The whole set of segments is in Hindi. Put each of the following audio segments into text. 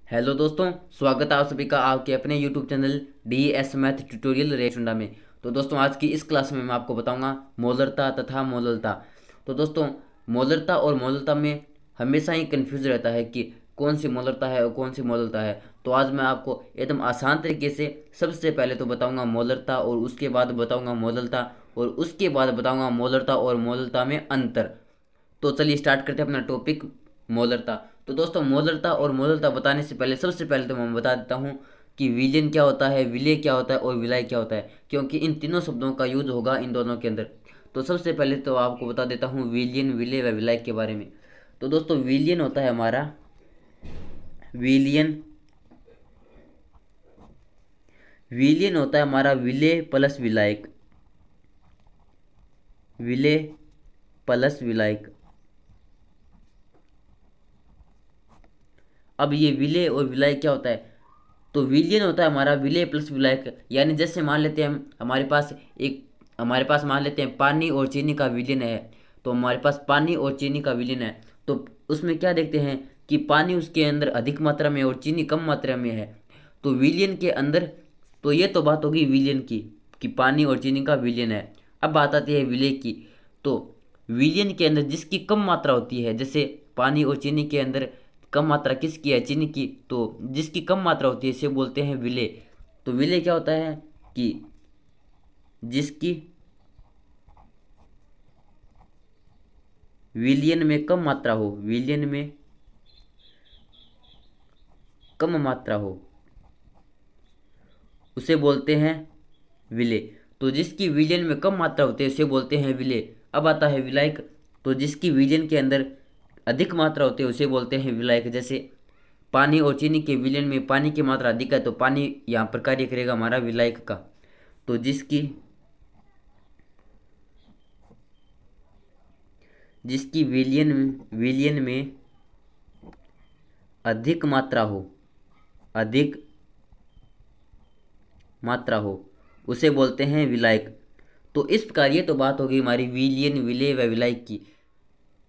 हेलो दोस्तों, स्वागत है आप सभी का आपके अपने YouTube channel DS math tutorial रेचुंडा में। तो दोस्तों, आज की इस क्लास में मैं आपको बताऊंगा मोलरता तथा मोललता। तो दोस्तों, मोलरता और मोललता में हमेशा ही कंफ्यूज रहता है कि कौन सी मोलरता है और कौन सी मोललता है। तो आज मैं आपको एकदम आसान तरीके से सबसे पहले तो बताऊँगा मोलरता, और उसके बाद बताऊँगा मोललता, और उसके बाद बताऊँगा मोलरता और मोललता में अंतर। तो चलिए स्टार्ट करते हैं अपना टॉपिक, मोलरता। तो दोस्तों, मोलरता और मोलरता बताने से पहले सबसे पहले तो मैं बता देता हूँ कि विलियन क्या होता है, विलेय क्या होता है और विलाय क्या होता है, क्योंकि इन तीनों शब्दों का यूज होगा इन दोनों के अंदर। तो सबसे पहले तो आपको बता देता हूँ विलियन, विलेय व विलाय के बारे में। तो दोस्तों, विलियन होता है हमारा विलियन विलियन होता है हमारा विलेय प्लस विलायक, विलेय प्लस विलायक। अब ये विलेय और विलाय क्या होता है? तो विलियन होता है हमारा विलेय प्लस विलायक, यानी जैसे मान लेते हैं हम हमारे पास मान लेते हैं पानी और चीनी का विलियन है। तो हमारे पास पानी और चीनी का विलियन है, तो उसमें क्या देखते हैं कि पानी उसके अंदर अधिक मात्रा में और चीनी कम मात्रा में है। तो विलियन के अंदर, तो ये तो बात होगी विलियन की, कि पानी और चीनी का विलियन है। अब बात आती है विलेय की। तो विलियन के अंदर जिसकी कम मात्रा होती है, जैसे पानी और चीनी के अंदर कम मात्रा किसकी है? चीनी की। तो जिसकी कम मात्रा होती है इसे बोलते हैं विलेय। तो विलेय क्या होता है कि जिसकी विलियन में कम मात्रा हो, विलियन में कम मात्रा हो, उसे बोलते हैं विलेय। तो जिसकी विलियन में कम मात्रा होती है उसे बोलते हैं विलेय। अब आता है विलायक। तो जिसकी विलियन के अंदर अधिक मात्रा होती है उसे बोलते हैं विलायक। जैसे पानी और चीनी के विलयन में पानी की मात्रा अधिक है, तो पानी यहाँ पर कार्य करेगा हमारा विलायक का। तो जिसकी जिसकी विलयन में अधिक मात्रा हो, अधिक मात्रा हो, उसे बोलते हैं विलायक। तो इस प्रकार ये तो बात होगी हमारी विलियन, विलेय व विलायक की।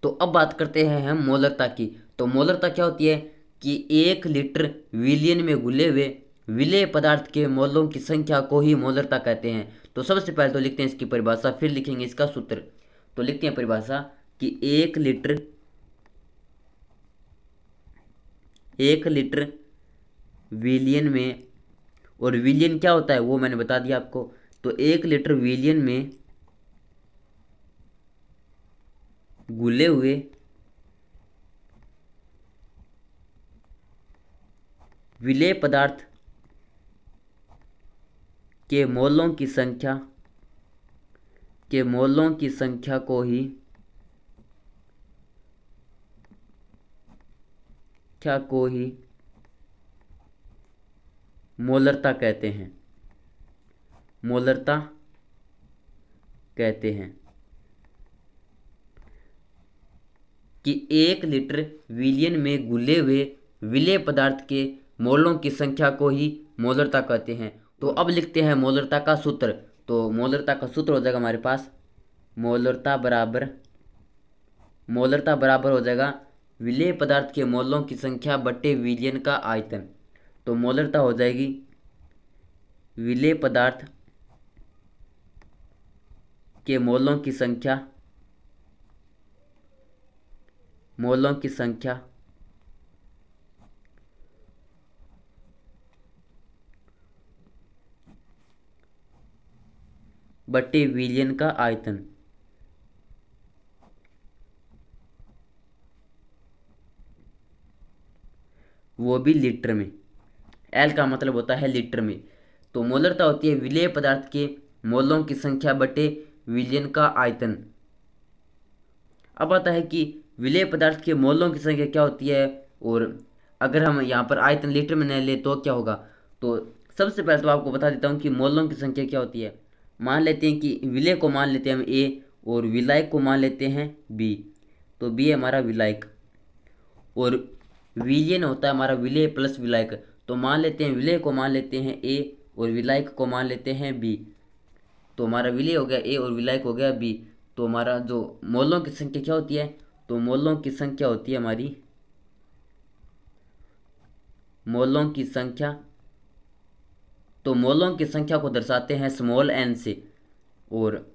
तो अब बात करते हैं हम मोलरता की। तो मोलरता क्या होती है कि 1 लीटर विलियन में घुले हुए विलेय पदार्थ के मोलों की संख्या को ही मोलरता कहते हैं। तो सबसे पहले तो लिखते हैं इसकी परिभाषा, फिर लिखेंगे इसका सूत्र। तो लिखते हैं परिभाषा कि 1 लीटर विलियन में, और विलियन क्या होता है वो मैंने बता दिया आपको। तो 1 लीटर विलियन में घुले हुए विलेय पदार्थ के मोलों की संख्या को ही मोलरता कहते हैं, मोलरता कहते हैं। कि 1 लीटर विलियन में घुले हुए विलेय पदार्थ के मोलों की संख्या को ही मोलरता कहते हैं। तो अब लिखते हैं मोलरता का सूत्र। तो मोलरता का सूत्र हो जाएगा हमारे पास, मोलरता बराबर हो जाएगा विलेय पदार्थ के मोलों की संख्या बट्टे विलियन का आयतन। तो मोलरता हो जाएगी विलेय पदार्थ के मोलों की संख्या बट्टे विलियन का आयतन। वो भी लीटर में। एल का मतलब होता है लीटर में। तो मोलरता होती है विलेय पदार्थ के मोलों की संख्या बटे विलियन का आयतन। अब आता है कि विलेय पदार्थ के मोलों की संख्या क्या होती है, और अगर हम यहाँ पर आयतन लीटर में न ले तो क्या होगा। तो सबसे पहले तो आपको बता देता हूँ कि मोलों की संख्या क्या होती है। मान लेते हैं कि विलेय को मान लेते हैं हम ए, और विलायक को मान लेते हैं बी। तो बी है हमारा विलायक, और विलियन होता है हमारा विलेय प्लस विलायक। तो मान लेते हैं विलेय को मान लेते हैं ए, और विलायक को मान लेते हैं बी। तो हमारा विलेय हो गया ए और विलायक हो गया बी। तो हमारा जो मोलों की संख्या क्या होती है, तो मोलों की संख्या होती है हमारी मोलों की संख्या, तो मोलों की संख्या को दर्शाते हैं स्मॉल एन से। और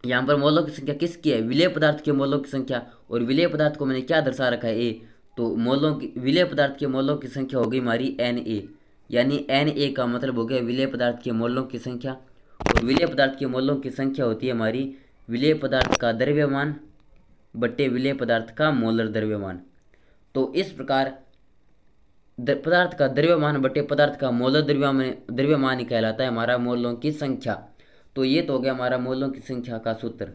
यहाँ पर मोलों की संख्या किसकी है? विलेय पदार्थ के मोलों की संख्या। और विलेय पदार्थ को मैंने क्या दर्शा रखा है? ए। तो मोलों की, विलेय पदार्थ के मोलों की संख्या हो गई हमारी एन ए, यानी एन ए का मतलब हो गया विलेय पदार्थ के मोलों की संख्या। और विलेय पदार्थ के मोलों की संख्या होती है हमारी विलेय पदार्थ का द्रव्यमान बट्टे विलेय पदार्थ का मोलर द्रव्यमान। तो इस प्रकार पदार्थ का द्रव्यमान बटे पदार्थ का मोलर द्रव्यमान ही कहलाता है हमारा मोलों की संख्या। तो ये तो हो गया हमारा मोलों की संख्या का सूत्र।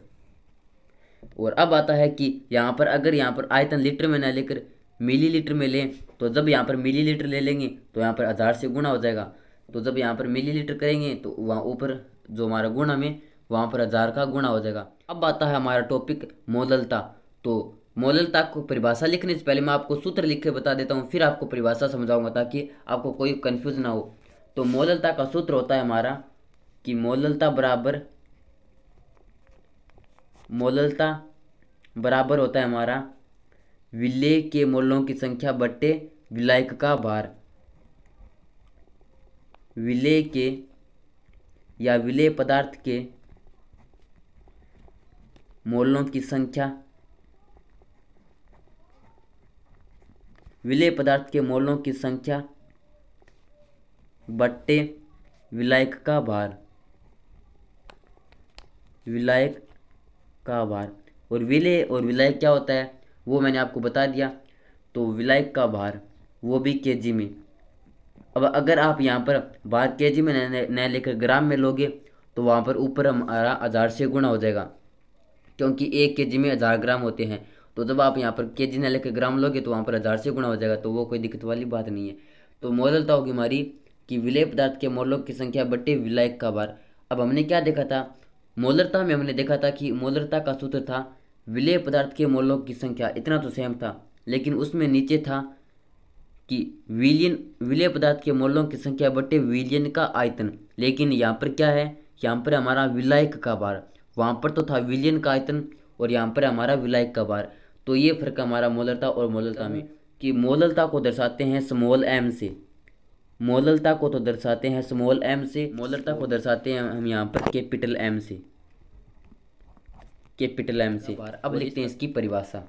और अब आता है कि यहाँ पर अगर यहाँ पर आयतन लीटर में ना लेकर मिलीलीटर में लें, तो जब यहाँ पर मिलीलीटर ले लेंगे तो यहाँ पर 1000 से गुणा हो जाएगा। तो जब यहाँ पर मिलीलीटर करेंगे तो वहाँ ऊपर जो हमारा गुणा में वहाँ पर 1000 का गुणा हो जाएगा। अब आता है हमारा टॉपिक मोललता। तो मोललता को परिभाषा लिखने से पहले मैं आपको सूत्र लिख के बता देता हूँ, फिर आपको परिभाषा समझाऊंगा ताकि आपको कोई कन्फ्यूज ना हो। तो मोललता का सूत्र होता है हमारा कि मोललता बराबर होता है हमारा विलेय के मोलों की संख्या बट्टे विलायक का भार। विलेय के या विलेय पदार्थ के मोलों की संख्या, विलेय पदार्थ के मोलों की संख्या बट्टे विलायक का भार, विलायक का भार। और विलायक क्या होता है वो मैंने आपको बता दिया। तो विलायक का भार वो भी केजी में। अब अगर आप यहाँ पर भार केजी में न लेकर ग्राम में लोगे तो वहाँ पर ऊपर हमारा 1000 से गुणा हो जाएगा, क्योंकि 1 केजी में 1000 ग्राम होते हैं। तो जब आप यहाँ पर केजी न लेकर ग्राम लोगे तो वहाँ पर 1000 से गुणा हो जाएगा, तो वो कोई दिक्कत वाली बात नहीं है। तो मोललता होगी हमारी कि विलेय पदार्थ के मोलों की संख्या बट्टे विलायक का भार। अब हमने क्या देखा था? मोलरता में हमने देखा था कि मोलरता का सूत्र था विलेय पदार्थ के मोलों की संख्या, इतना तो सेम था। लेकिन उसमें नीचे था कि विलेय पदार्थ के मोलों की संख्या बट्टे विलयन का आयतन। लेकिन यहाँ पर क्या है? यहाँ पर हमारा विलायक का भार। वहाँ पर तो था विलयन का आयतन और यहाँ पर हमारा विलायक का भार। तो ये फर्क हमारा मोलरता और मोललता में कि मोललता को दर्शाते हैं स्मॉल एम से, मोललता को तो दर्शाते हैं स्मॉल एम से, मोलरता को दर्शाते हैं हम यहाँ पर कैपिटल एम से, कैपिटल एम से। अब लिखते हैं इसकी परिभाषा।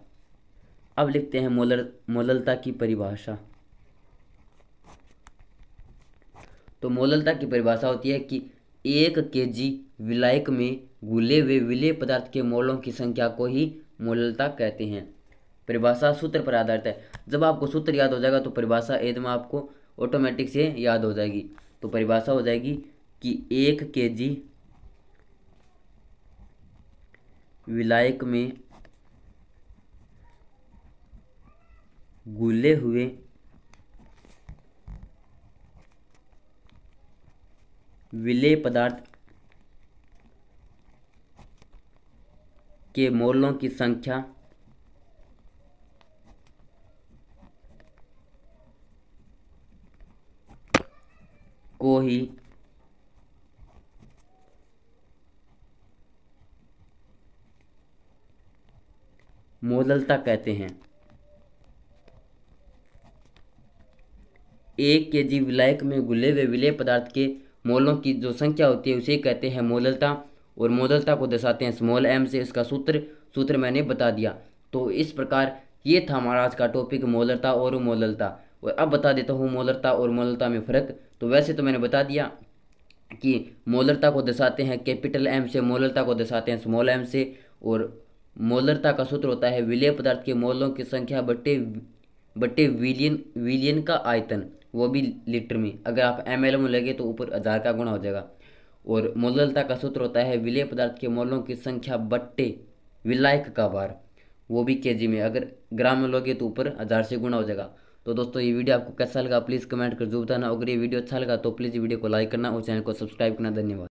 अब लिखते हैं मोललता की परिभाषा। तो मोललता की परिभाषा होती है कि 1 केजी विलायक में घुले हुए विलेय पदार्थ के मोलों की संख्या को ही मोललता कहते हैं। परिभाषा सूत्र पर आधारित है। जब आपको सूत्र याद हो जाएगा तो परिभाषा एकदम आपको ऑटोमेटिक से याद हो जाएगी। तो परिभाषा हो जाएगी कि 1 केजी विलायक में घुले हुए विलेय पदार्थ के मोलों की संख्या को ही मोललता कहते हैं। 1 केजी विलायक में घुले हुए विलेय पदार्थ के मोलों की जो संख्या होती है उसे कहते हैं मोललता। और मोललता को दर्शाते हैं स्मॉल एम से। इसका सूत्र मैंने बता दिया। तो इस प्रकार ये था हमारा आज का टॉपिक मोलरता और मोललता। और अब बता देता हूँ मोलरता और मोललता में फ़र्क। तो वैसे तो मैंने बता दिया कि मोलरता को दर्शाते हैं कैपिटल एम से, मोललता को दर्शाते हैं स्मॉल एम से। और मोलरता का सूत्र होता है विलेय पदार्थ के मोलों की संख्या बट्टे विलियन का आयतन, वो भी लीटर में। अगर आप ml में लगे तो ऊपर 1000 का गुणा हो जाएगा। और मोललता का सूत्र होता है विलेय पदार्थ के मोलों की संख्या बट्टे विलायक का भार, वो भी केजी में। अगर ग्राम में लोगे तो ऊपर 1000 से गुणा हो जाएगा। तो दोस्तों ये वीडियो आपको कैसा लगा प्लीज़ कमेंट कर जरूर बताना। अगर ये वीडियो अच्छा लगा तो प्लीज़ वीडियो को लाइक करना और चैनल को सब्सक्राइब करना। धन्यवाद।